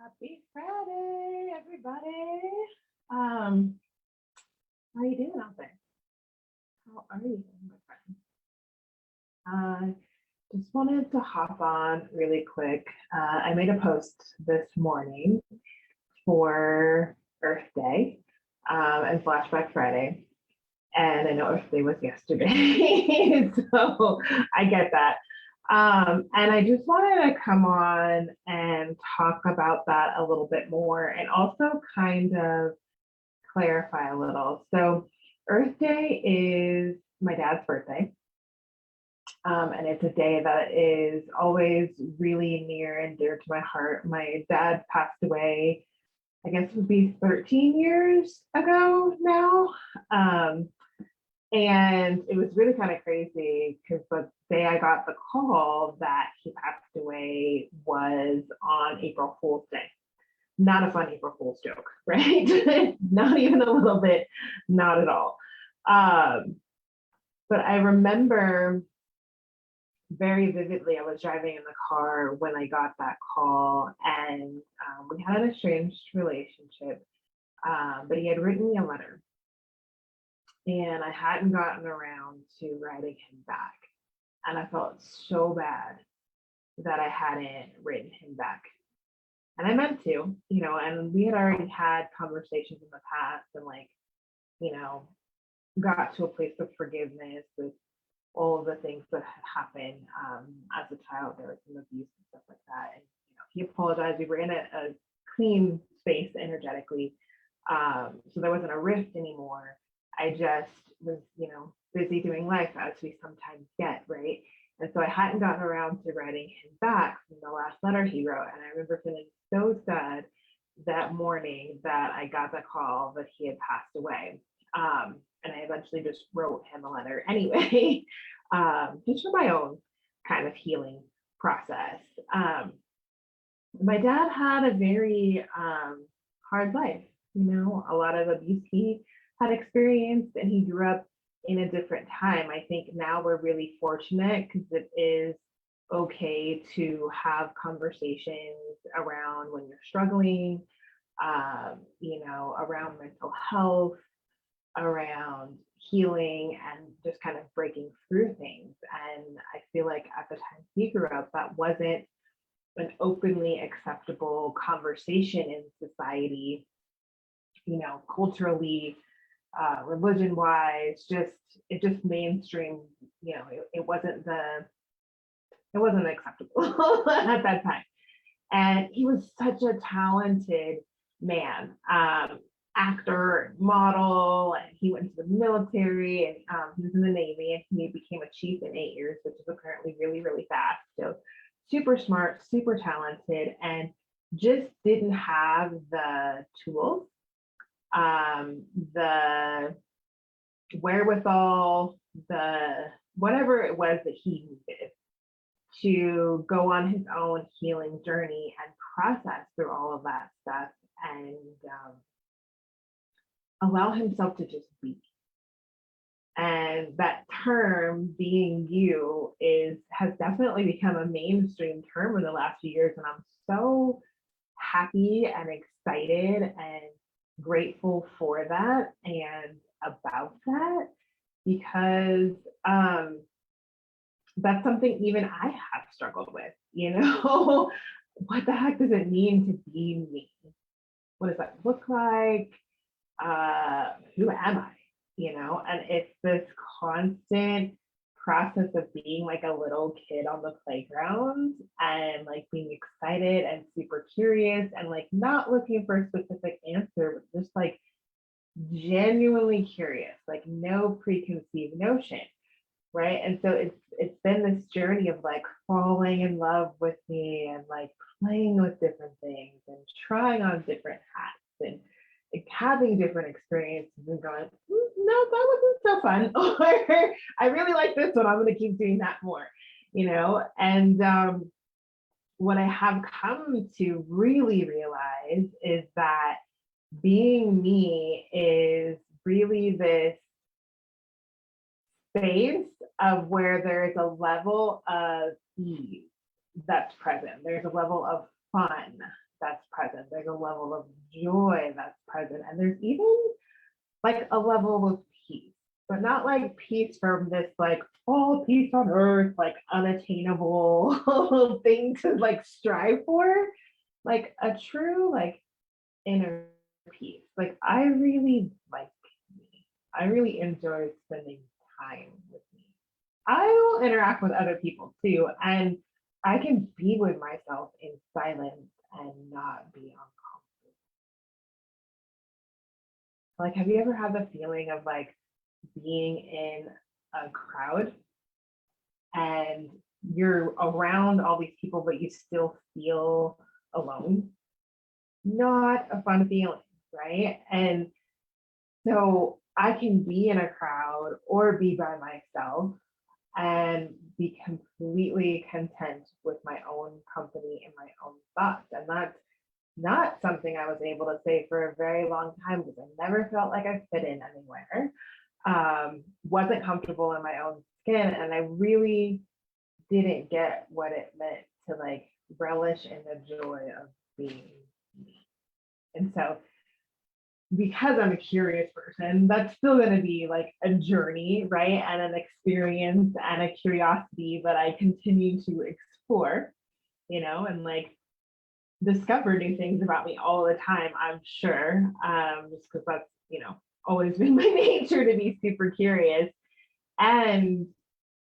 Happy Friday, everybody. Um, how are you doing out there? How are you, my friend? Just wanted to hop on really quick. I made a post this morning for Earth Day and Flashback Friday, and I know Earth Day was yesterday, so I get that. And I just wanted to come on and talk about that a little bit more and also kind of clarify a little. So, Earth Day is my dad's birthday. And it's a day that is always really near and dear to my heart. My dad passed away, I guess it would be 13 years ago now. And it was really kind of crazy because the day I got the call that he passed away was on April Fool's Day. Not a fun April Fool's joke, right? Not even a little bit, not at all. But I remember very vividly, I was driving in the car when I got that call, and we had an estranged relationship, but he had written me a letter. And I hadn't gotten around to writing him back. And I felt so bad that I hadn't written him back. And I meant to, and we had already had conversations in the past and got to a place of forgiveness with all of the things that had happened as a child. There was some abuse and stuff like that. And, he apologized. We were in a clean space energetically. So there wasn't a rift anymore. I just was, busy doing life as we sometimes get, right? And so I hadn't gotten around to writing him back from the last letter he wrote. And I remember feeling so sad that morning that I got the call that he had passed away. And I eventually just wrote him a letter anyway, just for my own kind of healing process. My dad had a very hard life, a lot of abuse he had experienced, and he grew up in a different time. I think now we're really fortunate because it is okay to have conversations around when you're struggling, around mental health, around healing, and just kind of breaking through things. And I feel like at the time he grew up, that wasn't an openly acceptable conversation in society, culturally, religion wise, it just mainstream, it wasn't acceptable at that time. And he was such a talented man, actor, model, and he went to the military, and he was in the Navy, and he became a chief in 8 years, which is apparently really, really fast. So super smart, super talented, and just didn't have the tools, the wherewithal, the whatever it was that he needed to go on his own healing journey and process through all of that stuff and allow himself to just be. And that term, being you, has definitely become a mainstream term in the last few years. And I'm so happy and excited and grateful for that and about that, because that's something even I have struggled with, what the heck does it mean to be me? What does that look like? Who am I? And it's this constant process of being like a little kid on the playground and like being excited and super curious and like not looking for a specific answer, but just like genuinely curious, like no preconceived notion, right? And so it's been this journey of like falling in love with me and like playing with different things and trying on different hats and like having different experiences and going, no, that wasn't so fun, or I really like this one, I'm going to keep doing that more, and what I have come to really realize is that being me is really this space of where there is a level of ease that's present. There's a level of fun that's present. There's a level of joy that's present. And there's even like a level of peace, but not like peace from this like, oh, peace on earth, like unattainable thing to like strive for. Like a true like inner peace. Like I really like me. I really enjoy spending time with me. I will interact with other people too, and I can be with myself in silence and not be uncomfortable. Like, have you ever had the feeling of like being in a crowd and you're around all these people, but you still feel alone? Not a fun feeling, right? And so I can be in a crowd or be by myself and be completely content with my own company and my own thoughts. And that's not something I was able to say for a very long time because I never felt like I fit in anywhere, wasn't comfortable in my own skin, and I really didn't get what it meant to like relish in the joy of being me. And so because I'm a curious person, that's still going to be like a journey, right? And an experience and a curiosity that I continue to explore, and like discover new things about me all the time, I'm sure, just because that's, always been my nature to be super curious. And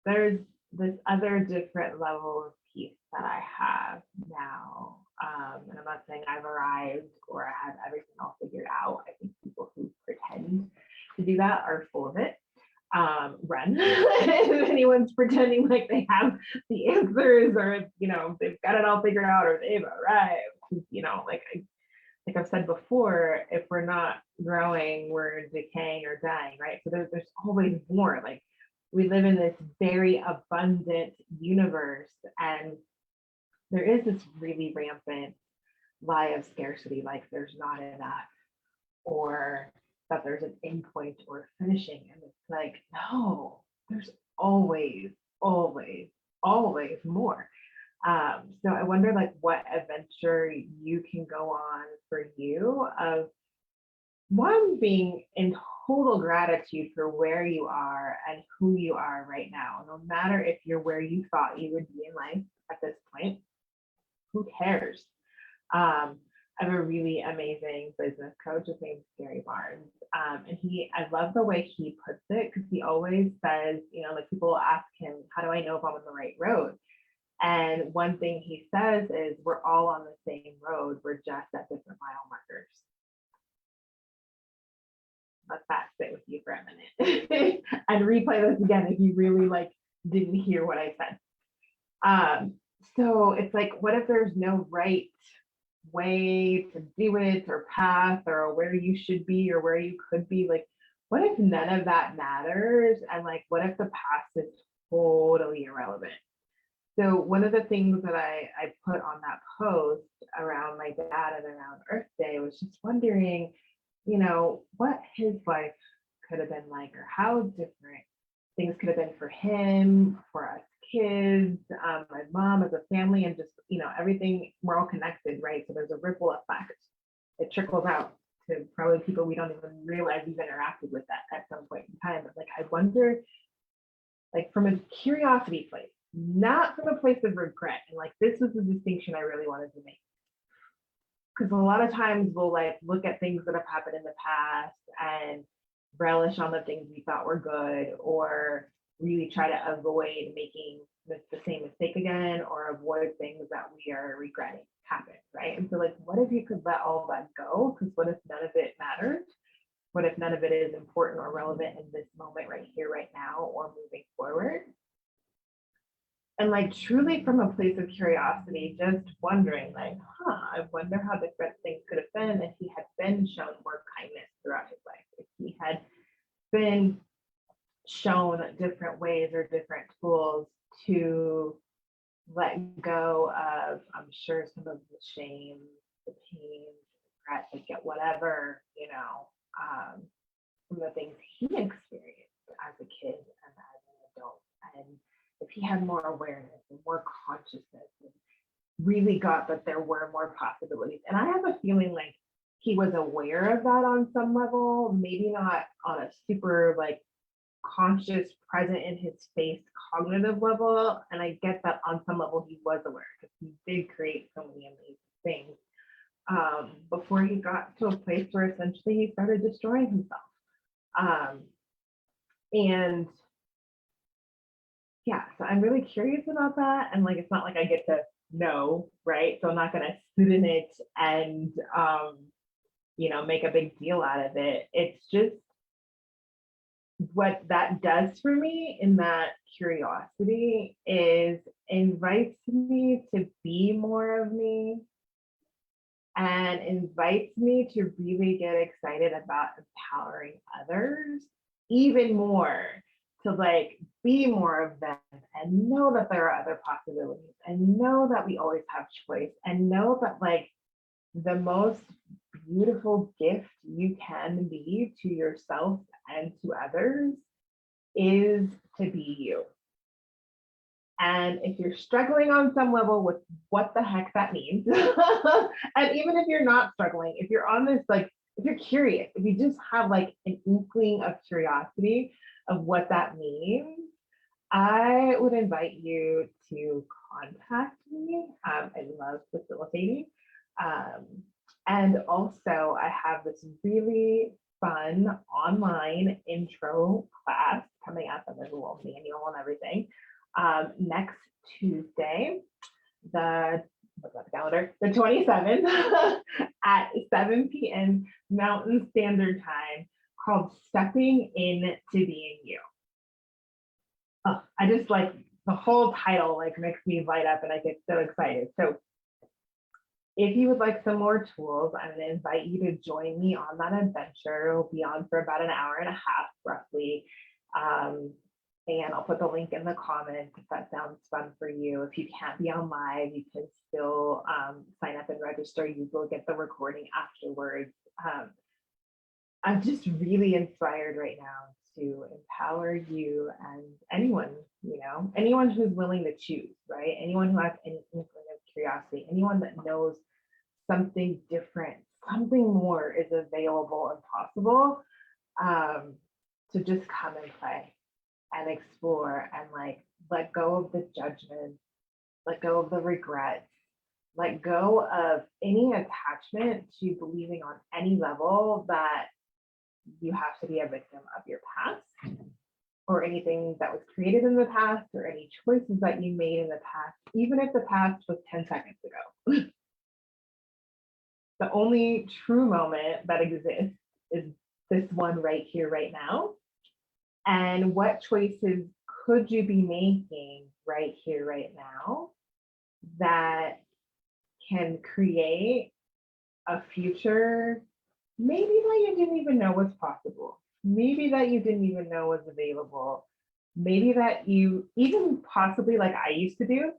there's this other different level of peace that I have now. And I'm not saying I've arrived or I have everything all figured out. I think people who pretend to do that are full of it. Run. If anyone's pretending like they have the answers or they've got it all figured out or they've arrived, like I've said before, if we're not growing, we're decaying or dying, right? So there's always more. Like we live in this very abundant universe, and there is this really rampant lie of scarcity, like there's not enough, or that there's an end point or finishing. And it's like, no, there's always, always, always more. So I wonder like what adventure you can go on for you of one being in total gratitude for where you are and who you are right now. No matter if you're where you thought you would be in life at this point, who cares? I have a really amazing business coach. His name's Gary Barnes. And I love the way he puts it because he always says, like people ask him, how do I know if I'm on the right road? And one thing he says is, we're all on the same road. We're just at different mile markers. Let that sit with you for a minute and replay this again if you really like didn't hear what I said. So it's like, what if there's no right way to do it or path or where you should be or where you could be? Like, what if none of that matters? And like, what if the past is totally irrelevant? So one of the things that I put on that post around my dad and around Earth Day was just wondering, what his life could have been like, or how different things could have been for him, for us kids, my mom as a family, and just, everything, we're all connected, right? So there's a ripple effect. It trickles out to probably people we don't even realize we've interacted with that at some point in time. But like, I wonder, like from a curiosity place, not from a place of regret. And like, this was the distinction I really wanted to make. Because a lot of times we'll like look at things that have happened in the past and relish on the things we thought were good, or really try to avoid making the same mistake again, or avoid things that we are regretting happen, right? And so like, what if you could let all that go? Because what if none of it matters? What if none of it is important or relevant in this moment right here, right now, or moving forward? And like truly from a place of curiosity, just wondering like, I wonder how different things could have been if he had been shown more kindness throughout his life, if he had been shown different ways or different tools to let go of, I'm sure, some of the shame, the pain, the regret, like whatever, some of the things he experienced as a kid and as an adult. And if he had more awareness and more consciousness and really got that there were more possibilities. And I have a feeling like he was aware of that on some level, maybe not on a super like conscious, present in his face cognitive level. And I get that on some level he was aware because he did create so many amazing things before he got to a place where essentially he started destroying himself. And yeah, so I'm really curious about that. And like, it's not like I get to know, right? So I'm not going to sit in it and, make a big deal out of it. It's just what that does for me in that curiosity is invites me to be more of me and invites me to really get excited about empowering others even more, to like be more of them and know that there are other possibilities and know that we always have choice and know that like the most beautiful gift you can be to yourself and to others is to be you. And if you're struggling on some level with what the heck that means, and even if you're not struggling, if you're on this, like, if you're curious, if you just have like an inkling of curiosity of what that means, I would invite you to contact me. I love facilitating. And also, I have this really fun online intro class coming up, and there's a little manual and everything. Next Tuesday, the 27th at 7 p.m. Mountain Standard Time, called Stepping Into Being You. Oh, I just like the whole title like makes me light up and I get so excited. So if you would like some more tools, I'm going to invite you to join me on that adventure. It'll be on for about an hour and a half, roughly. And I'll put the link in the comments if that sounds fun for you. If you can't be on live, you can still sign up and register. You will get the recording afterwards. I'm just really inspired right now to empower you and anyone, anyone who's willing to choose, right? Anyone who has any inkling of curiosity, anyone that knows something different, something more is available and possible, to just come and play and explore and like let go of the judgment, let go of the regrets, let go of any attachment to believing on any level that you have to be a victim of your past or anything that was created in the past or any choices that you made in the past, even if the past was 10 seconds ago. The only true moment that exists is this one right here, right now. And what choices could you be making right here, right now that can create a future maybe that you didn't even know was possible, maybe that you didn't even know was available, maybe that you even possibly, like I used to do,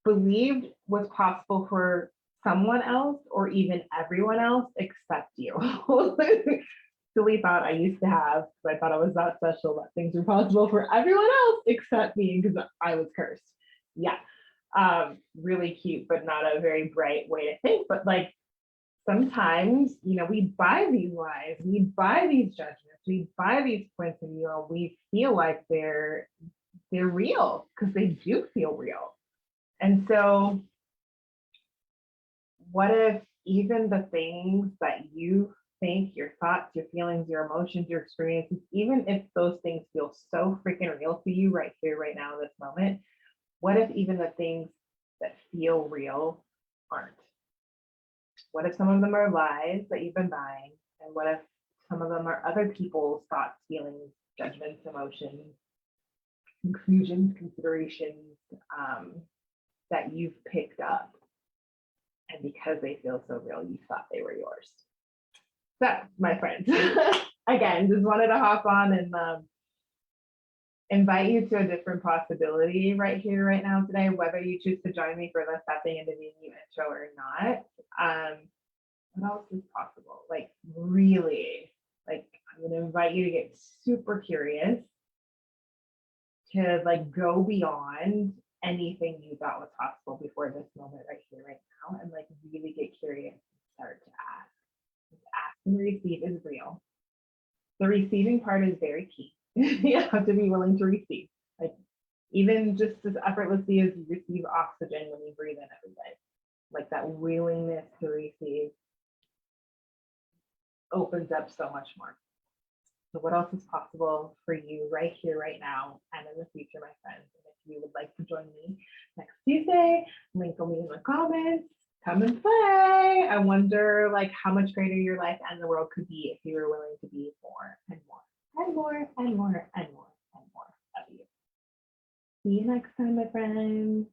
believed was possible for someone else or even everyone else except you. Silly thought I used to have, because I thought I was that special that things were possible for everyone else except me because I was cursed. Yeah, really cute, but not a very bright way to think. But like sometimes, we buy these lies, we buy these judgments, we buy these points of view, and we feel like they're real because they do feel real. And so, what if even the things that you think, your thoughts, your feelings, your emotions, your experiences, even if those things feel so freaking real to you right here, right now, this moment, what if even the things that feel real aren't? What if some of them are lies that you've been buying? And what if some of them are other people's thoughts, feelings, judgments, emotions, conclusions, considerations that you've picked up? And because they feel so real, you thought they were yours. So, my friends, again, just wanted to hop on and invite you to a different possibility right here, right now, today, whether you choose to join me for the Stepping Into Being You intro or not. What else is possible? Like, really, like, I'm going to invite you to get super curious, to like go beyond anything you thought was possible before this moment right here, right now, and like really get curious and start to ask. Ask and receive is real. The receiving part is very key. You have to be willing to receive. Like even just as effortlessly as you receive oxygen when you breathe in every day. Like that willingness to receive opens up so much more. So what else is possible for you right here, right now, and in the future, my friends? And if you would like to join me next Tuesday, link will be in the comments. Come and play. I wonder like how much greater your life and the world could be if you were willing to be more and more and more and more and more and more of you. See you next time, my friends.